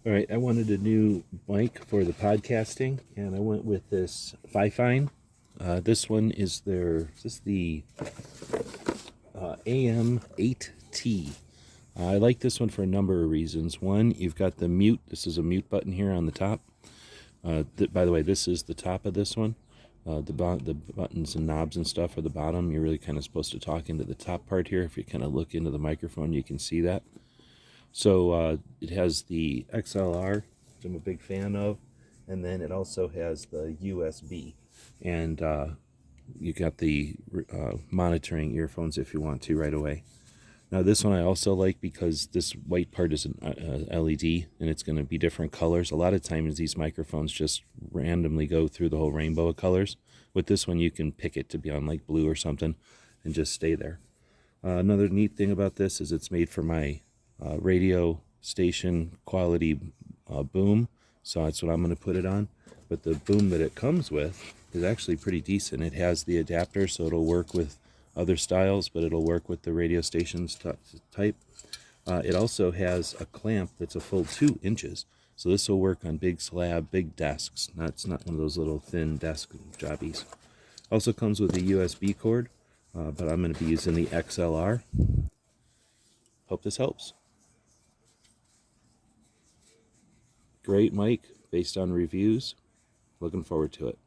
All right, I wanted a new mic for the podcasting, and I went with this FIFINE. This one is the AM8T. I like this one for a number of reasons. One, you've got the mute. This is a mute button here on the top. By the way, this is the top of this one. The buttons and knobs and stuff are the bottom. You're really kind of supposed to talk into the top part here. If you kind of look into the microphone, you can see that. So it has the XLR, which I'm a big fan of, and then it also has the USB. And you got the monitoring earphones if you want to right away. Now this one I also like because this white part is an LED, and it's going to be different colors. A lot of times these microphones just randomly go through the whole rainbow of colors. With this one you can pick it to be on like blue or something and just stay there. Another neat thing about this is it's made for my radio station quality boom, so that's what I'm going to put it on. But the boom that it comes with is actually pretty decent. It has the adapter, so it'll work with other styles, but it'll work with the radio stations type. It also has a clamp that's a full 2 inches, so this will work on big slab, big desks. It's not one of those little thin desk jobbies. Also comes with a USB cord, but I'm going to be using the XLR. Hope this helps. Great mic based on reviews. Looking forward to it.